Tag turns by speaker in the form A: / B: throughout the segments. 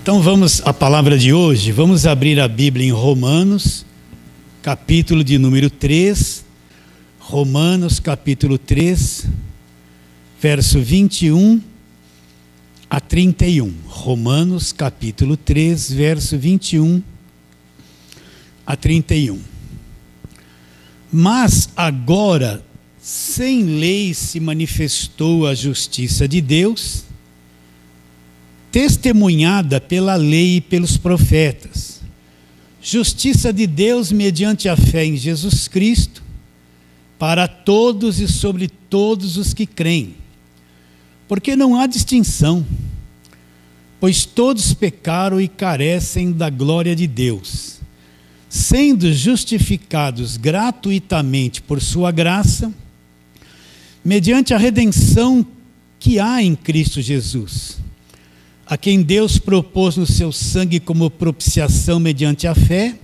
A: Então vamos à palavra de hoje. Vamos abrir a Bíblia em Romanos, capítulo de número 3. Romanos, capítulo 3, verso 21 a 31. Romanos, capítulo 3, verso 21 a 31. Mas agora, sem lei se manifestou a justiça de Deus, testemunhada pela lei e pelos profetas. Justiça de Deus mediante a fé em Jesus Cristo, para todos e sobre todos os que creem. Porque não há distinção, pois todos pecaram e carecem da glória de Deus, sendo justificados gratuitamente por sua graça, mediante a redenção que há em Cristo Jesus, a quem Deus propôs no seu sangue como propiciação mediante a fé,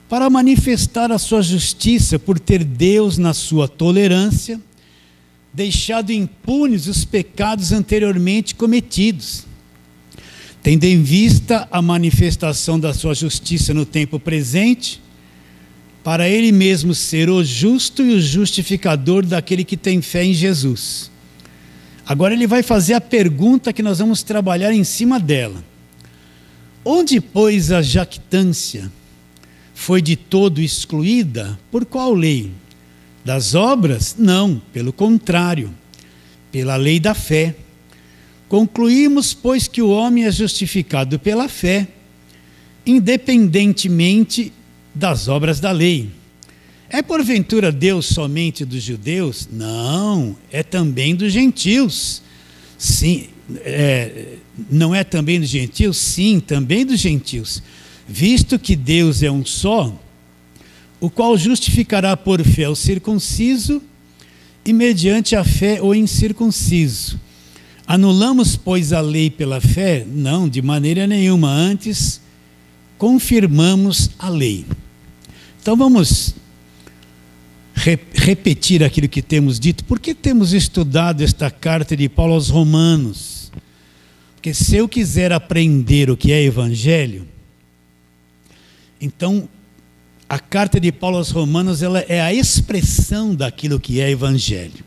A: para manifestar a sua justiça por ter Deus, na sua tolerância, deixado impunes os pecados anteriormente cometidos, tendo em vista a manifestação da sua justiça no tempo presente, para ele mesmo ser o justo e o justificador daquele que tem fé em Jesus. Agora ele vai fazer a pergunta que nós vamos trabalhar em cima dela. Onde, pois, a jactância foi de todo excluída? Por qual lei? Das obras? Não, pelo contrário, pela lei da fé. Concluímos, pois, que o homem é justificado pela fé, independentemente das obras da lei. É porventura Deus somente dos judeus? Não, é também dos gentios. Sim, não é também dos gentios? Sim, também dos gentios. Visto que Deus é um só, o qual justificará por fé o circunciso e mediante a fé o incircunciso. Anulamos, pois, a lei pela fé? Não, de maneira nenhuma. Antes, confirmamos a lei. Então vamos repetir aquilo que temos dito. Por que temos estudado esta carta de Paulo aos Romanos? Porque se eu quiser aprender o que é evangelho, então a carta de Paulo aos Romanos, ela é a expressão daquilo que é evangelho.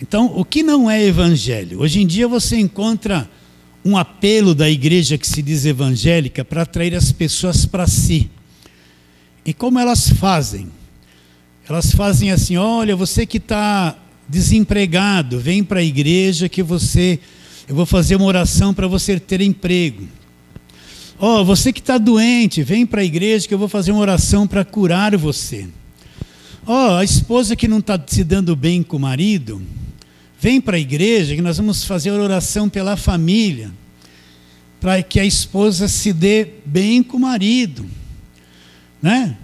A: Então, o que não é evangelho? Hoje em dia você encontra um apelo da igreja que se diz evangélica para atrair as pessoas para si. E como elas fazem? Elas fazem assim: olha, você que está desempregado, vem para a igreja que eu vou fazer uma oração para você ter emprego. Você que está doente, vem para a igreja que eu vou fazer uma oração para curar você. A esposa que não está se dando bem com o marido, vem para a igreja que nós vamos fazer uma oração pela família, para que a esposa se dê bem com o marido, né?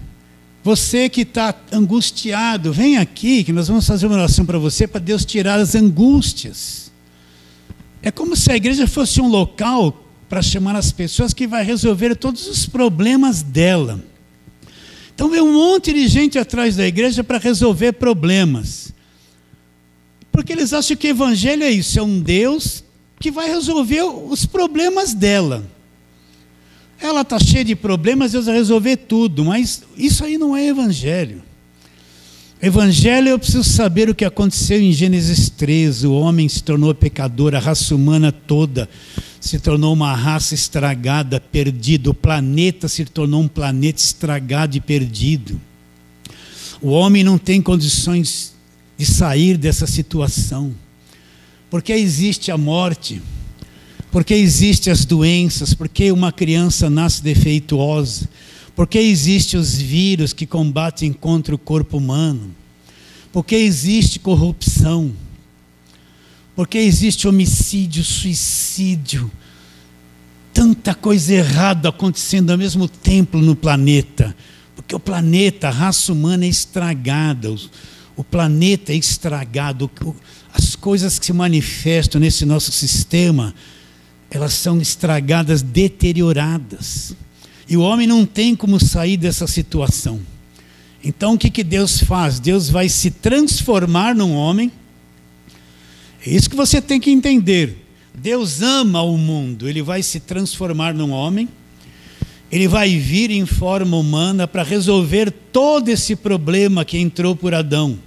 A: Você que está angustiado, vem aqui que nós vamos fazer uma oração para você, para Deus tirar as angústias. É como se a igreja fosse um local para chamar as pessoas que vai resolver todos os problemas dela. Então vem um monte de gente atrás da igreja para resolver problemas. Porque eles acham que o evangelho é isso, é um Deus que vai resolver os problemas dela. Ela está cheia de problemas, Deus vai resolver tudo, mas isso aí não é evangelho. Evangelho, eu preciso saber o que aconteceu em Gênesis 13. O homem se tornou pecador, a raça humana toda se tornou uma raça estragada, perdida. O planeta se tornou um planeta estragado e perdido. O homem não tem condições de sair dessa situação, porque existe a morte, porque existem as doenças, porque uma criança nasce defeituosa, porque existem os vírus que combatem contra o corpo humano, porque existe corrupção, porque existe homicídio, suicídio, tanta coisa errada acontecendo ao mesmo tempo no planeta, porque o planeta, a raça humana é estragada, o planeta é estragado, as coisas que se manifestam nesse nosso sistema, elas são estragadas, deterioradas. E o homem não tem como sair dessa situação. Então o que Deus faz? Deus vai se transformar num homem. É isso que você tem que entender. Deus ama o mundo, ele vai se transformar num homem, ele vai vir em forma humana para resolver todo esse problema que entrou por Adão.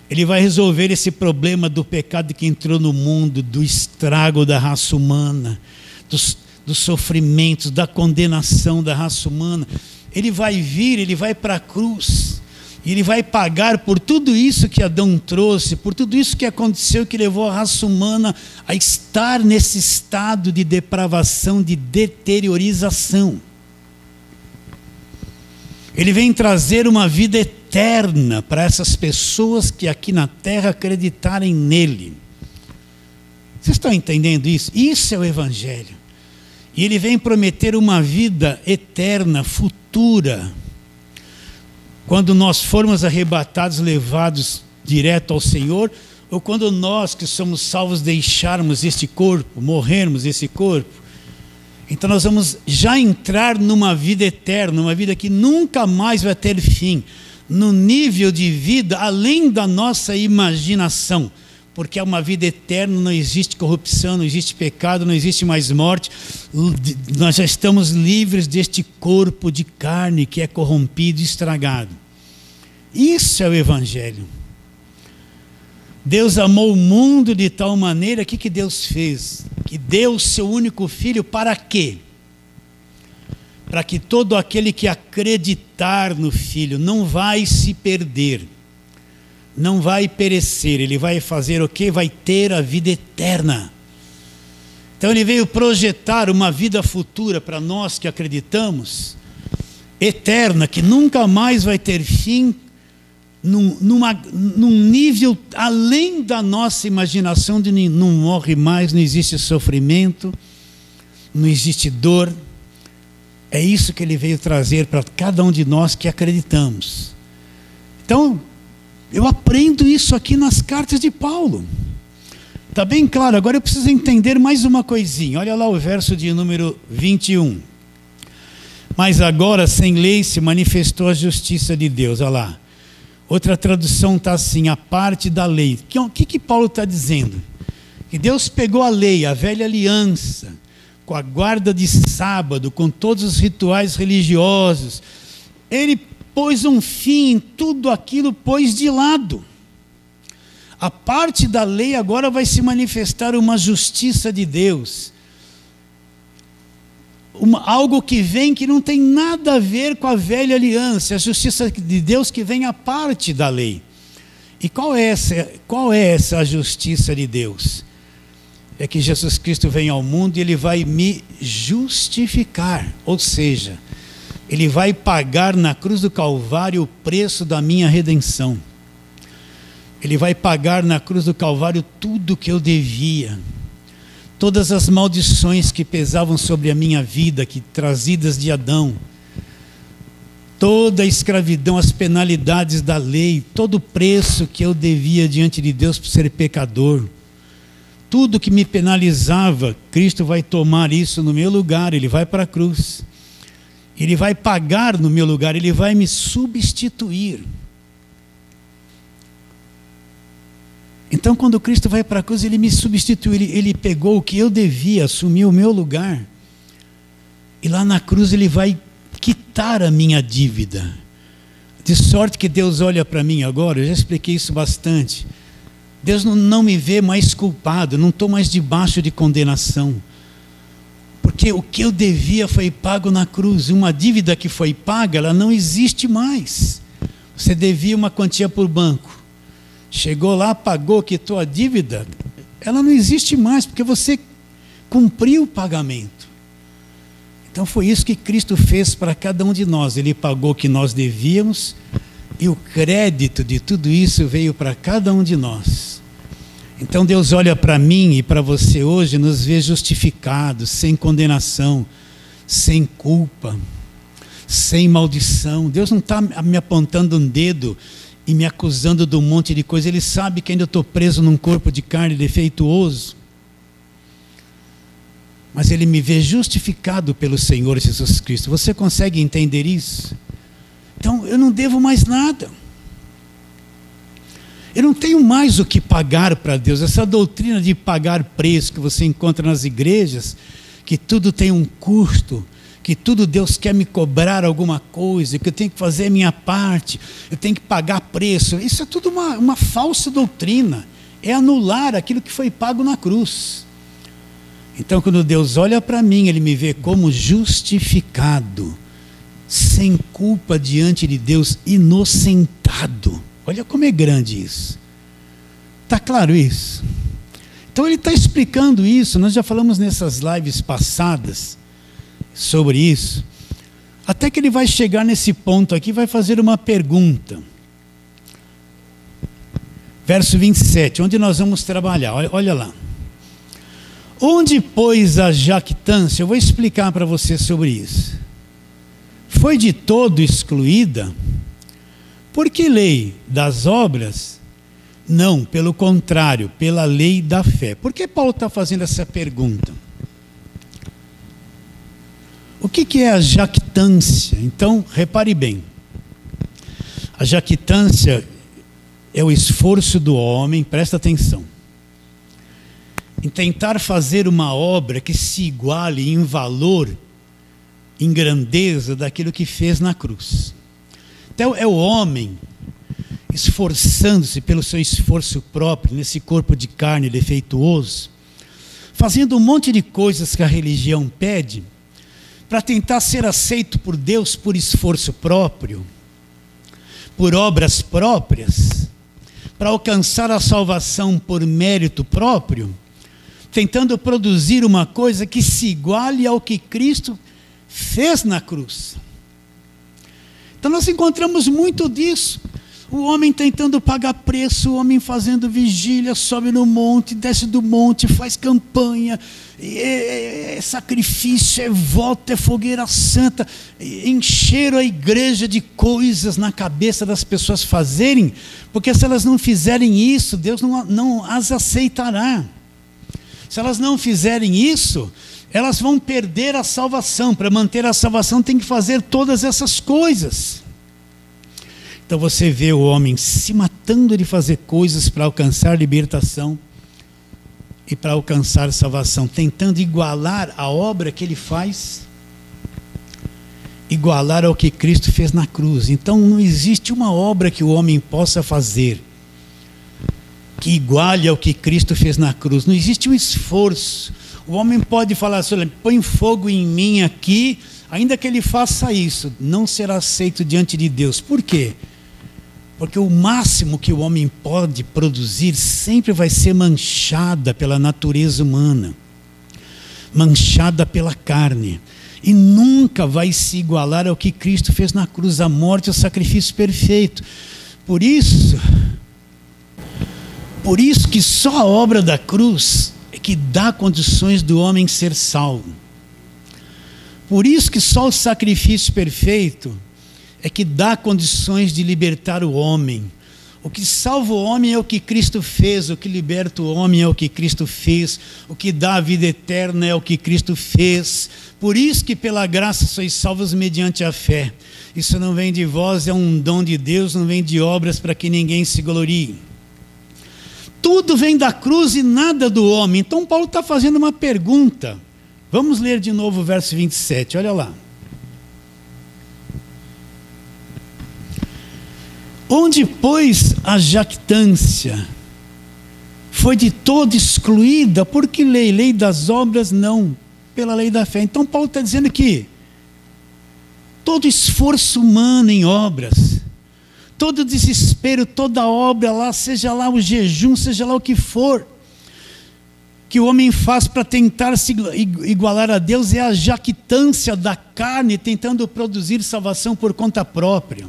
A: Ele vai resolver esse problema do pecado que entrou no mundo, do estrago da raça humana, dos sofrimentos, da condenação da raça humana. Ele vai vir, ele vai para a cruz, e ele vai pagar por tudo isso que Adão trouxe, por tudo isso que aconteceu, que levou a raça humana a estar nesse estado de depravação, de deteriorização. Ele vem trazer uma vida eterna para essas pessoas que aqui na terra acreditarem nele. Vocês estão entendendo isso? Isso é o Evangelho. E ele vem prometer uma vida eterna, futura. Quando nós formos arrebatados, levados direto ao Senhor, ou quando nós que somos salvos deixarmos este corpo, morrermos esse corpo, então nós vamos já entrar numa vida eterna, uma vida que nunca mais vai ter fim, no nível de vida além da nossa imaginação, porque é uma vida eterna, não existe corrupção, não existe pecado, não existe mais morte, nós já estamos livres deste corpo de carne que é corrompido e estragado. Isso é o Evangelho. Deus amou o mundo de tal maneira, o que Deus fez? Que deu o seu único filho para quê? Para que todo aquele que acreditar no filho não vai se perder, não vai perecer, ele vai fazer o quê? Vai ter a vida eterna. Então ele veio projetar uma vida futura para nós que acreditamos, eterna, que nunca mais vai ter fim, num nível além da nossa imaginação, de não morre mais, não existe sofrimento, não existe dor. É isso que ele veio trazer para cada um de nós que acreditamos. Então, eu aprendo isso aqui nas cartas de Paulo. Está bem claro? Agora eu preciso entender mais uma coisinha. Olha lá o verso de número 21. Mas agora, sem lei, se manifestou a justiça de Deus. Olha lá. Outra tradução está assim, a parte da lei. O que Paulo está dizendo? Que Deus pegou a lei, a velha aliança, com a guarda de sábado, com todos os rituais religiosos. Ele pôs um fim em tudo aquilo, pôs de lado. A parte da lei agora vai se manifestar uma justiça de Deus. Algo que vem que não tem nada a ver com a velha aliança, a justiça de Deus que vem à parte da lei. E qual é essa justiça de Deus? É que Jesus Cristo vem ao mundo e ele vai me justificar, ou seja, ele vai pagar na cruz do Calvário o preço da minha redenção. Ele vai pagar na cruz do Calvário tudo que eu devia. Todas as maldições que pesavam sobre a minha vida, que trazidas de Adão, toda a escravidão, as penalidades da lei, todo o preço que eu devia diante de Deus por ser pecador, tudo que me penalizava, Cristo vai tomar isso no meu lugar, ele vai para a cruz, ele vai pagar no meu lugar, ele vai me substituir. Então, quando Cristo vai para a cruz, ele me substituiu, ele pegou o que eu devia, assumiu o meu lugar. E lá na cruz ele vai quitar a minha dívida. De sorte que Deus olha para mim agora, eu já expliquei isso bastante. Deus não me vê mais culpado, não estou mais debaixo de condenação. Porque o que eu devia foi pago na cruz. Uma dívida que foi paga, ela não existe mais. Você devia uma quantia por banco. Chegou lá, pagou, quitou a dívida, ela não existe mais, porque você cumpriu o pagamento. Então foi isso que Cristo fez para cada um de nós. Ele pagou o que nós devíamos, e o crédito de tudo isso veio para cada um de nós. Então Deus olha para mim e para você hoje, nos vê justificados, sem condenação, sem culpa, sem maldição. Deus não está me apontando um dedo e me acusando de um monte de coisa. Ele sabe que ainda estou preso num corpo de carne defeituoso, mas ele me vê justificado pelo Senhor Jesus Cristo. Você consegue entender isso? Então eu não devo mais nada. Eu não tenho mais o que pagar para Deus. Essa doutrina de pagar preço que você encontra nas igrejas, que tudo tem um custo, que tudo Deus quer me cobrar alguma coisa, que eu tenho que fazer a minha parte, eu tenho que pagar preço. Isso é tudo uma falsa doutrina. É anular aquilo que foi pago na cruz. Então, quando Deus olha para mim, Ele me vê como justificado, sem culpa diante de Deus, inocentado. Olha como é grande isso. Está claro isso? Então ele está explicando isso. Nós já falamos nessas lives passadas sobre isso. Até que ele vai chegar nesse ponto aqui e vai fazer uma pergunta. Verso 27, onde nós vamos trabalhar. Olha lá. Onde, pois, a jactância? Eu vou explicar para você sobre isso. Foi de todo excluída? Por que lei das obras? Não, pelo contrário, pela lei da fé. Por que Paulo está fazendo essa pergunta? O que é a jactância? Então, repare bem. A jactância é o esforço do homem, presta atenção, em tentar fazer uma obra que se iguale em valor, em grandeza daquilo que fez na cruz. Então é o homem esforçando-se pelo seu esforço próprio, nesse corpo de carne defeituoso, fazendo um monte de coisas que a religião pede, para tentar ser aceito por Deus por esforço próprio, por obras próprias, para alcançar a salvação por mérito próprio, tentando produzir uma coisa que se iguale ao que Cristo fez na cruz. Então nós encontramos muito disso. O homem tentando pagar preço, o homem fazendo vigília, sobe no monte, desce do monte, faz campanha, é sacrifício, é voto, é fogueira santa, encheram a igreja de coisas na cabeça das pessoas fazerem, porque se elas não fizerem isso, Deus não as aceitará. Se elas não fizerem isso, elas vão perder a salvação. Para manter a salvação tem que fazer todas essas coisas. Então você vê o homem se matando de fazer coisas para alcançar libertação e para alcançar salvação, tentando igualar a obra que ele faz, igualar ao que Cristo fez na cruz. Então não existe uma obra que o homem possa fazer que iguale ao que Cristo fez na cruz. Não existe um esforço. O homem pode falar assim: põe fogo em mim aqui, ainda que ele faça isso, não será aceito diante de Deus. Por quê? Porque o máximo que o homem pode produzir sempre vai ser manchada pela natureza humana, manchada pela carne, e nunca vai se igualar ao que Cristo fez na cruz, a morte e o sacrifício perfeito. Por isso que só a obra da cruz é que dá condições do homem ser salvo. Por isso que só o sacrifício perfeito é que dá condições de libertar o homem. O que salva o homem é o que Cristo fez, o que liberta o homem é o que Cristo fez, o que dá a vida eterna é o que Cristo fez. Por isso que pela graça sois salvos mediante a fé. Isso não vem de vós, é um dom de Deus, não vem de obras para que ninguém se glorie. Tudo vem da cruz e nada do homem. Então Paulo está fazendo uma pergunta. Vamos ler de novo o verso 27, olha lá. Onde, pois, a jactância foi de todo excluída? Por que lei? Lei das obras? Não, pela lei da fé. Então Paulo está dizendo que todo esforço humano em obras, todo desespero, toda obra lá, seja lá o jejum, seja lá o que for, que o homem faz para tentar se igualar a Deus, é a jactância da carne, tentando produzir salvação por conta própria,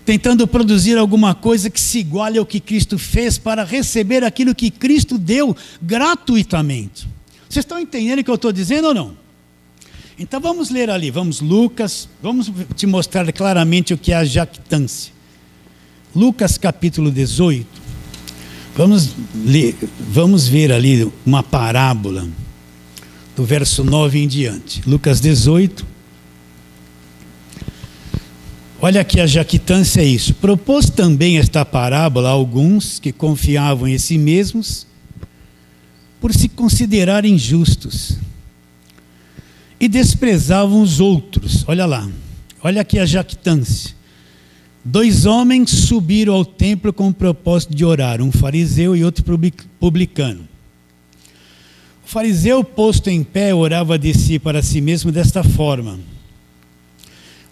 A: tentando produzir alguma coisa que se iguale ao que Cristo fez para receber aquilo que Cristo deu gratuitamente. Vocês estão entendendo o que eu estou dizendo ou não? Então vamos ler ali, vamos Lucas, vamos te mostrar claramente o que é a jactância. Lucas capítulo 18, vamos ver ali uma parábola, do verso 9 em diante. Lucas 18, Olha aqui, a jactância é isso. Propôs também esta parábola a alguns que confiavam em si mesmos por se considerarem justos e desprezavam os outros. Olha lá, olha aqui a jactância. 2 homens subiram ao templo com o propósito de orar, um fariseu e outro publicano. O fariseu, posto em pé, orava de si para si mesmo desta forma: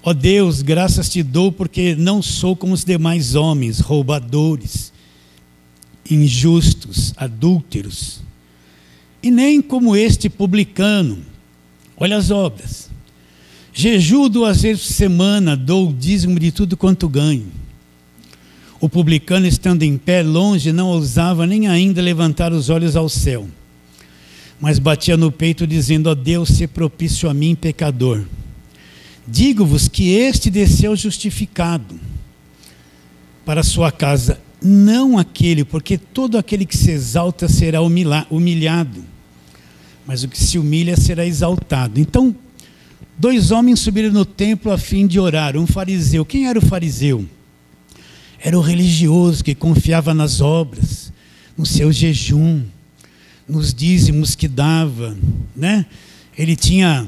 A: ó Deus, graças te dou porque não sou como os demais homens, roubadores, injustos, adúlteros, e nem como este publicano. Olha as obras. Jejuo 2 vezes por semana, dou o dízimo de tudo quanto ganho. O publicano, estando em pé longe, não ousava nem ainda levantar os olhos ao céu, mas batia no peito dizendo: ó Deus, se propício a mim, pecador. Digo-vos que este desceu justificado para a sua casa, não aquele, porque todo aquele que se exalta será humilhado, mas o que se humilha será exaltado. Então, 2 homens subiram no templo a fim de orar. Um fariseu. Quem era o fariseu? Era o religioso que confiava nas obras, no seu jejum, nos dízimos que dava, né? Ele tinha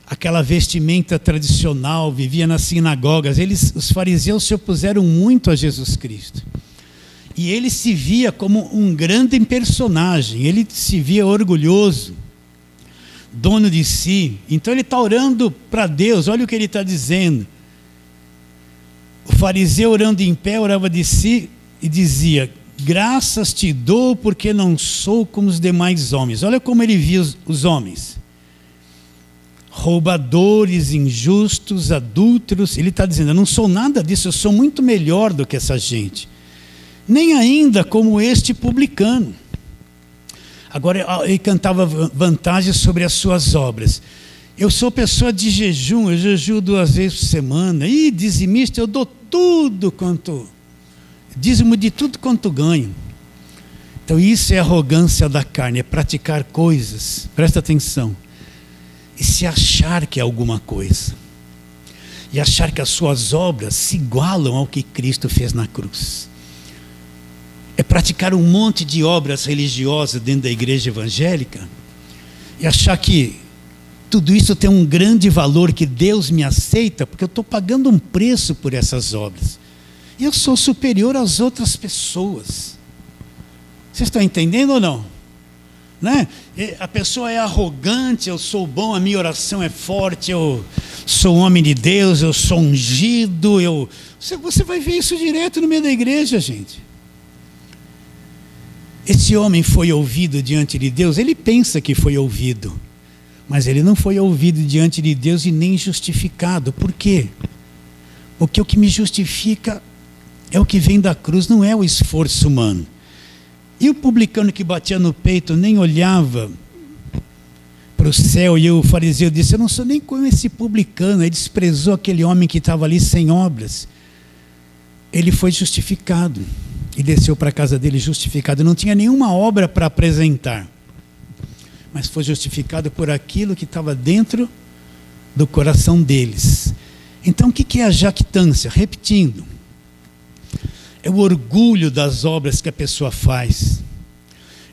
A: aquela vestimenta tradicional, vivia nas sinagogas. Os fariseus se opuseram muito a Jesus Cristo. E ele se via como um grande personagem, ele se via orgulhoso, dono de si. Então ele está orando para Deus. Olha o que ele está dizendo. O fariseu, orando em pé, orava de si e dizia: graças te dou porque não sou como os demais homens. Olha como ele via os homens: roubadores, injustos, adúlteros. Ele está dizendo: eu não sou nada disso, eu sou muito melhor do que essa gente, nem ainda como este publicano. Agora ele cantava vantagens sobre as suas obras. Eu sou pessoa de jejum, eu jejuo 2 vezes por semana. E dizimista, eu dou tudo quanto, dízimo de tudo quanto ganho. Então isso é arrogância da carne, é praticar coisas, presta atenção, e se achar que é alguma coisa, e achar que as suas obras se igualam ao que Cristo fez na cruz. É praticar um monte de obras religiosas dentro da igreja evangélica e achar que tudo isso tem um grande valor, que Deus me aceita porque eu estou pagando um preço por essas obras. E eu sou superior às outras pessoas. Vocês estão entendendo ou não? Né? A pessoa é arrogante: eu sou bom, a minha oração é forte, eu sou homem de Deus, eu sou ungido. Você vai ver isso direto no meio da igreja, gente. Esse homem foi ouvido diante de Deus. Ele pensa que foi ouvido, mas ele não foi ouvido diante de Deus e nem justificado. Por quê? Porque o que me justifica é o que vem da cruz, não é o esforço humano. E o publicano que batia no peito nem olhava para o céu, e o fariseu disse: eu não sou nem como esse publicano. Ele desprezou aquele homem que estava ali sem obras. Ele foi justificado e desceu para a casa dele justificado. Não tinha nenhuma obra para apresentar, mas foi justificado por aquilo que estava dentro do coração deles. Então o que é a jactância? Repetindo, é o orgulho das obras que a pessoa faz,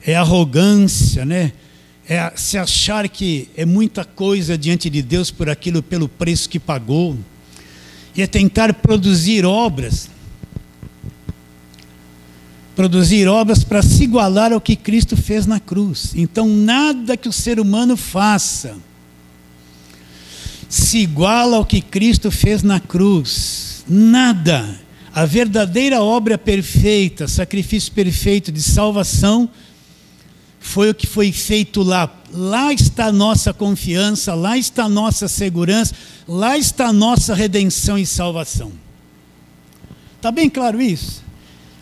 A: é a arrogância, né? É se achar que é muita coisa diante de Deus por aquilo, pelo preço que pagou, e é tentar produzir obras para se igualar ao que Cristo fez na cruz. Então nada que o ser humano faça se iguala ao que Cristo fez na cruz. Nada. A verdadeira obra perfeita, sacrifício perfeito de salvação, foi o que foi feito lá. Lá está a nossa confiança, lá está a nossa segurança, lá está a nossa redenção e salvação. Está bem claro isso?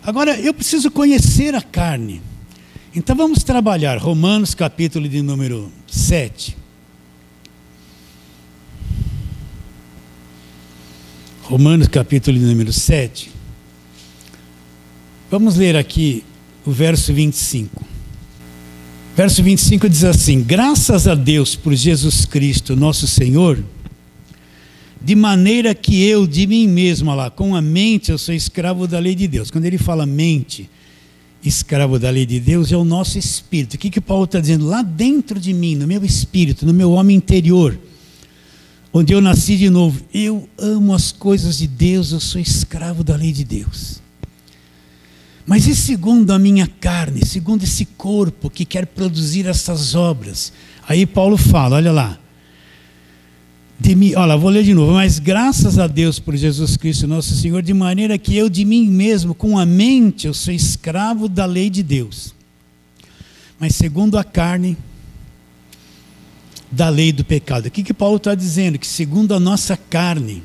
A: Agora, eu preciso conhecer a carne. Então vamos trabalhar Romanos capítulo de número 7. Romanos capítulo de número 7. Vamos ler aqui o verso 25. Verso 25 diz assim: graças a Deus por Jesus Cristo nosso Senhor, de maneira que eu, de mim mesmo, olha lá, com a mente eu sou escravo da lei de Deus. Quando ele fala mente, escravo da lei de Deus, é o nosso espírito. O que Paulo está dizendo? Lá dentro de mim, no meu espírito, no meu homem interior, onde eu nasci de novo, eu amo as coisas de Deus, eu sou escravo da lei de Deus. Mas e segundo a minha carne, segundo esse corpo que quer produzir essas obras? Aí Paulo fala, olha lá, olha, vou ler de novo. Mas graças a Deus por Jesus Cristo nosso Senhor, de maneira que eu de mim mesmo, com a mente, eu sou escravo da lei de Deus. Mas segundo a carne, da lei do pecado. O que Paulo está dizendo? Que segundo a nossa carne,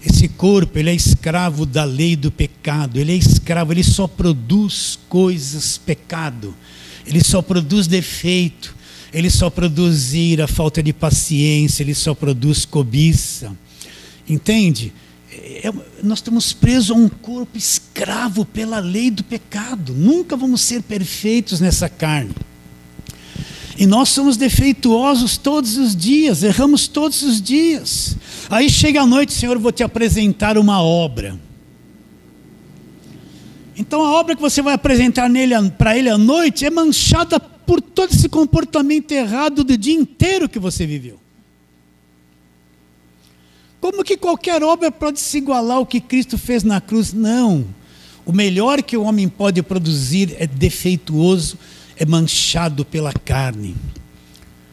A: esse corpo, ele é escravo da lei do pecado. Ele é escravo, ele só produz coisas pecado. Ele só produz defeito. Ele só produz ira, falta de paciência, ele só produz cobiça. Entende? Nós estamos presos a um corpo escravo pela lei do pecado. Nunca vamos ser perfeitos nessa carne. E nós somos defeituosos todos os dias, erramos todos os dias. Aí chega a noite, Senhor, eu vou te apresentar uma obra. Então a obra que você vai apresentar para ele à noite é manchada por todo esse comportamento errado do dia inteiro que você viveu. Como que qualquer obra pode se igualar ao que Cristo fez na cruz? Não. O melhor que o homem pode produzir é defeituoso, é manchado pela carne.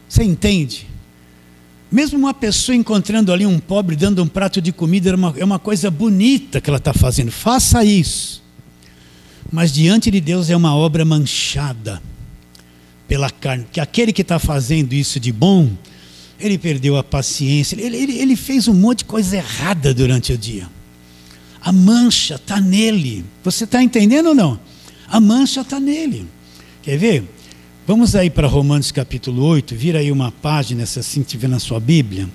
A: Você entende? Mesmo uma pessoa encontrando ali um pobre, dando um prato de comida, é uma coisa bonita que ela está fazendo. Faça isso. Mas diante de Deus é uma obra manchada pela carne, que aquele que está fazendo isso de bom, ele perdeu a paciência, ele fez um monte de coisa errada durante o dia. A mancha está nele. Você está entendendo ou não? A mancha está nele. Quer ver? Vamos aí para Romanos capítulo 8, vira aí uma página, se assim tiver na sua Bíblia.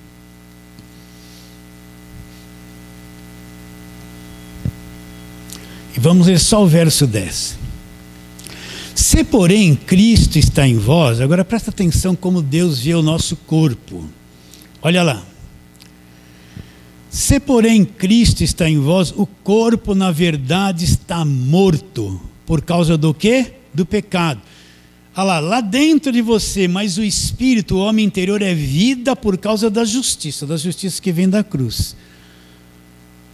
A: E vamos ler só o verso 10. Se porém Cristo está em vós, agora presta atenção como Deus vê o nosso corpo. Olha lá. Se porém Cristo está em vós, o corpo na verdade está morto. Por causa do quê? Do pecado. Olha lá dentro de você, mas o espírito, o homem interior é vida por causa da justiça que vem da cruz.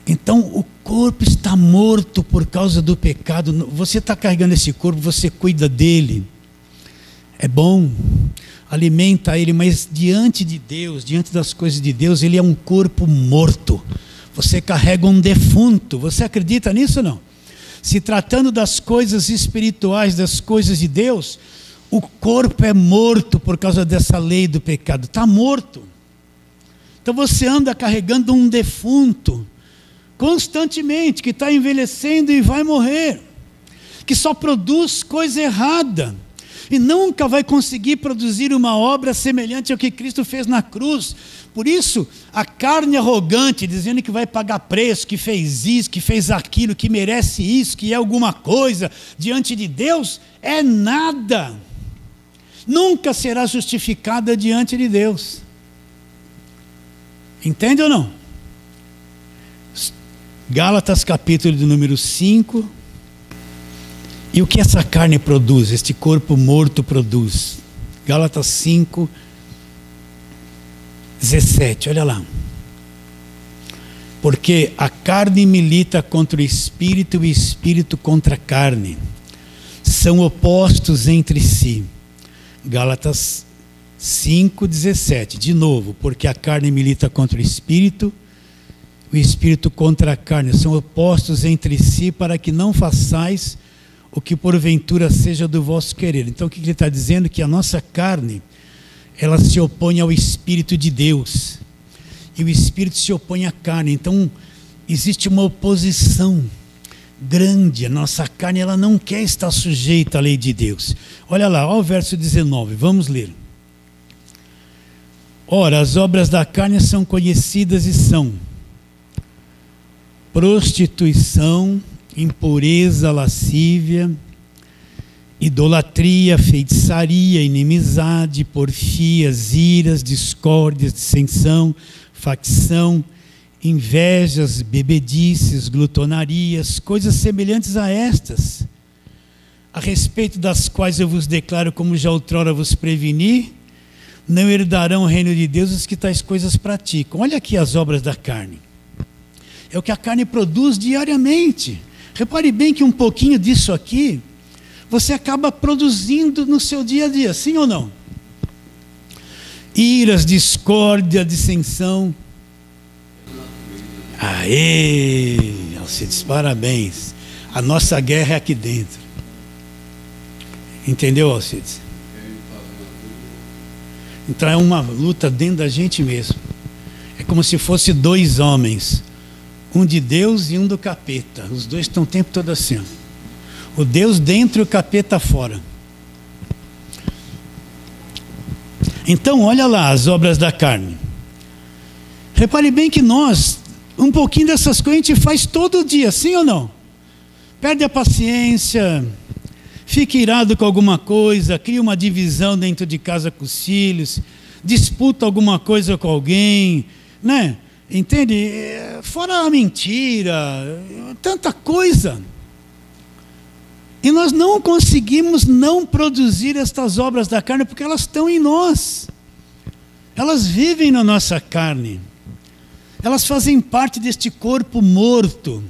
A: Então o corpo está morto por causa do pecado. Você está carregando esse corpo, você cuida dele, é bom, alimenta ele, mas diante de Deus, diante das coisas de Deus, ele é um corpo morto. Você carrega um defunto. Você acredita nisso ou não? Se tratando das coisas espirituais, das coisas de Deus, o corpo é morto por causa dessa lei do pecado, está morto. Então você anda carregando um defunto constantemente, que está envelhecendo e vai morrer, que só produz coisa errada, e nunca vai conseguir produzir uma obra semelhante ao que Cristo fez na cruz. Por isso, a carne arrogante, dizendo que vai pagar preço, que fez isso, que fez aquilo, que merece isso, que é alguma coisa, diante de Deus, é nada. Nunca será justificada diante de Deus. Entende ou não? Gálatas capítulo de número 5. E o que essa carne produz, este corpo morto produz? Gálatas 5, 17, olha lá. Porque a carne milita contra o espírito e o espírito contra a carne. São opostos entre si. Gálatas 5, 17, de novo. Porque a carne milita contra o espírito contra a carne, são opostos entre si, para que não façais o que porventura seja do vosso querer. Então o que ele está dizendo? Que a nossa carne, ela se opõe ao Espírito de Deus, e o Espírito se opõe à carne. Então existe uma oposição grande. A nossa carne, ela não quer estar sujeita à lei de Deus. Olha lá, olha o verso 19, vamos ler. Ora, as obras da carne são conhecidas e são prostituição, impureza, lascívia, idolatria, feitiçaria, inimizade, porfias, iras, discórdias, dissensão, facção, invejas, bebedices, glutonarias, coisas semelhantes a estas, a respeito das quais eu vos declaro, como já outrora vos preveni, não herdarão o reino de Deus os que tais coisas praticam. Olha aqui as obras da carne. É o que a carne produz diariamente. Repare bem que um pouquinho disso aqui, você acaba produzindo no seu dia a dia, sim ou não? Iras, discórdia, dissensão. Aê, Alcides, parabéns. A nossa guerra é aqui dentro. Entendeu, Alcides? Então é uma luta dentro da gente mesmo. É como se fosse dois homens, um de Deus e um do capeta. Os dois estão o tempo todo assim, ó. O Deus dentro e o capeta fora. Então olha lá as obras da carne. Repare bem que nós, um pouquinho dessas coisas a gente faz todo dia, sim ou não? Perde a paciência, fica irado com alguma coisa, cria uma divisão dentro de casa com os filhos, disputa alguma coisa com alguém, né? Entende? Fora a mentira, tanta coisa. E nós não conseguimos não produzir estas obras da carne, porque elas estão em nós. Elas vivem na nossa carne. Elas fazem parte deste corpo morto.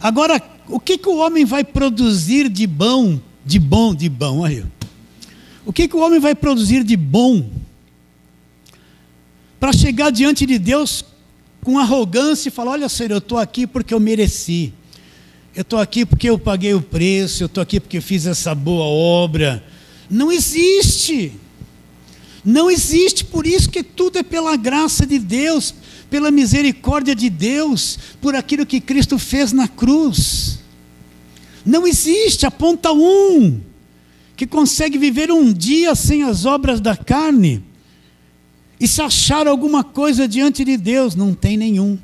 A: Agora, o que o homem vai produzir de bom? Olha. O que o homem vai produzir de bom? Para chegar diante de Deus com arrogância e falar: olha, Senhor, eu estou aqui porque eu mereci. Eu estou aqui porque eu paguei o preço, eu estou aqui porque eu fiz essa boa obra. Não existe. Não existe, por isso que tudo é pela graça de Deus, pela misericórdia de Deus, por aquilo que Cristo fez na cruz. Não existe, aponta um, que consegue viver um dia sem as obras da carne, e se achar alguma coisa diante de Deus. Não tem nenhum.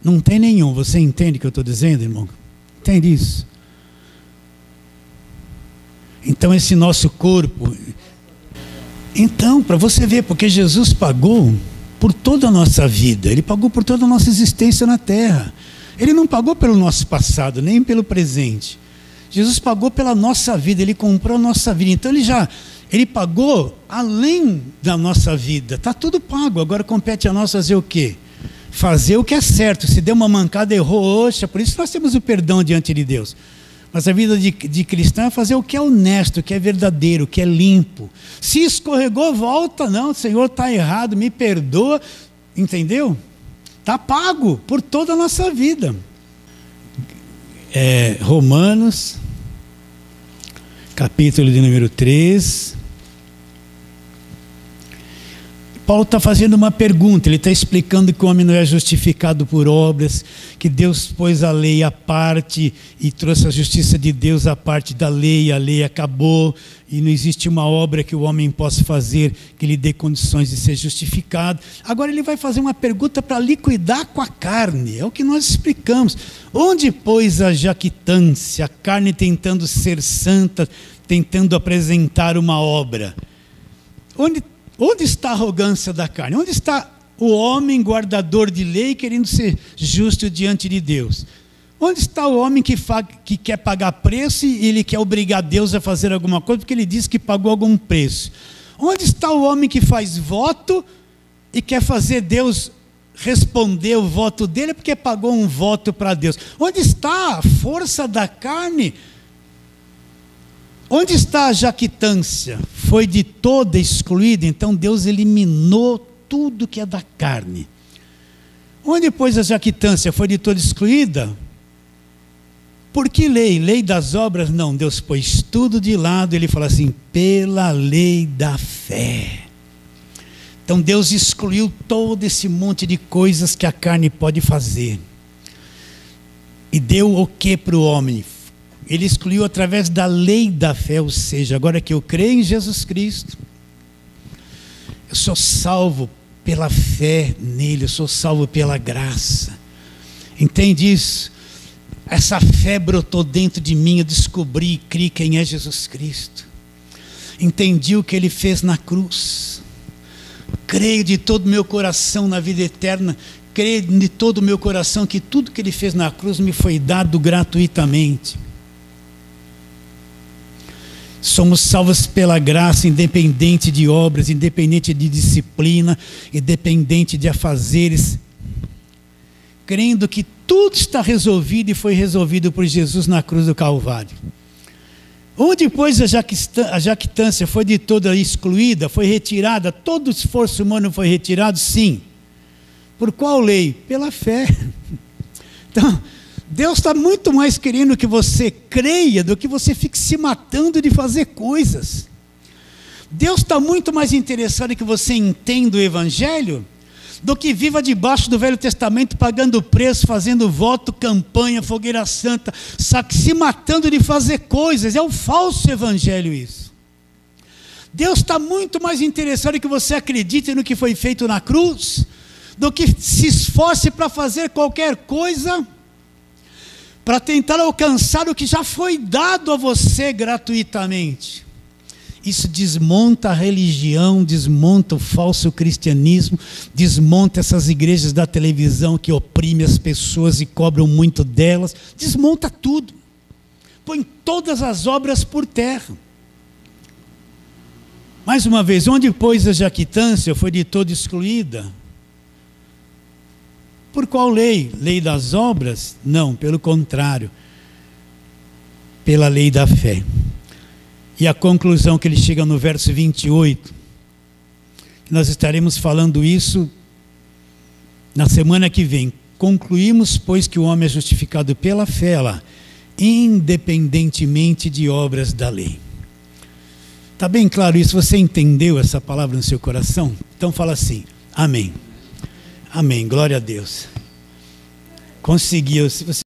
A: Não tem nenhum. Você entende o que eu estou dizendo, irmão? Entende isso? Então esse nosso corpo... Então, para você ver, porque Jesus pagou por toda a nossa vida. Ele pagou por toda a nossa existência na terra. Ele não pagou pelo nosso passado, nem pelo presente. Jesus pagou pela nossa vida. Ele comprou a nossa vida. Então ele pagou além da nossa vida. Está tudo pago. Agora compete a nós fazer o quê? Fazer o que é certo. Se deu uma mancada, errou, oxa, por isso nós temos o perdão diante de Deus. Mas a vida de cristão é fazer o que é honesto, o que é verdadeiro, o que é limpo. Se escorregou, volta. Não, Senhor, está errado, me perdoa. Entendeu? Está pago por toda a nossa vida. Romanos, capítulo de número 3. Paulo está fazendo uma pergunta, ele está explicando que o homem não é justificado por obras, que Deus pôs a lei à parte e trouxe a justiça de Deus à parte da lei, a lei acabou e não existe uma obra que o homem possa fazer que lhe dê condições de ser justificado. Agora ele vai fazer uma pergunta para liquidar com a carne, é o que nós explicamos. Onde, pois, a jactância, a carne tentando ser santa, tentando apresentar uma obra? Onde está a arrogância da carne? Onde está o homem guardador de lei querendo ser justo diante de Deus? Onde está o homem que quer pagar preço e ele quer obrigar Deus a fazer alguma coisa porque ele diz que pagou algum preço? Onde está o homem que faz voto e quer fazer Deus responder o voto dele porque pagou um voto para Deus? Onde está a força da carne? Onde está a jactância? Foi de toda excluída, então Deus eliminou tudo que é da carne. Onde, pois, a jactância foi de toda excluída? Por que lei? Lei das obras? Não, Deus pôs tudo de lado, ele fala assim, pela lei da fé. Então Deus excluiu todo esse monte de coisas que a carne pode fazer. E deu o que para o homem? Ele excluiu através da lei da fé, ou seja, agora que eu creio em Jesus Cristo, eu sou salvo pela fé nele, eu sou salvo pela graça. Entende isso? Essa fé brotou dentro de mim, eu descobri e criei quem é Jesus Cristo. Entendi o que ele fez na cruz. creio de todo o meu coração na vida eterna, creio de todo o meu coração que tudo que ele fez na cruz me foi dado gratuitamente. Somos salvos pela graça, independente de obras, independente de disciplina, independente de afazeres, crendo que tudo está resolvido e foi resolvido por Jesus na cruz do Calvário. Onde, pois, a jactância foi de toda excluída, foi retirada, todo o esforço humano foi retirado? Sim. Por qual lei? Pela fé. Então, Deus está muito mais querendo que você creia do que você fique se matando de fazer coisas. Deus está muito mais interessado em que você entenda o Evangelho do que viva debaixo do Velho Testamento, pagando preço, fazendo voto, campanha, fogueira santa, se matando de fazer coisas. É um falso evangelho isso. Deus está muito mais interessado em que você acredite no que foi feito na cruz, do que se esforce para fazer qualquer coisa, para tentar alcançar o que já foi dado a você gratuitamente. Isso desmonta a religião, desmonta o falso cristianismo, desmonta essas igrejas da televisão que oprimem as pessoas e cobram muito delas, desmonta tudo, põe todas as obras por terra. Mais uma vez, onde, pois, a jactância foi de todo excluída? Por qual lei? Lei das obras? Não, pelo contrário, pela lei da fé. E a conclusão que ele chega no verso 28, nós estaremos falando isso na semana que vem. Concluímos, pois, que o homem é justificado pela fé, lá, independentemente de obras da lei. Está bem claro isso? Você entendeu essa palavra no seu coração? Então fala assim, amém. Amém, glória a Deus. Conseguiu. Se você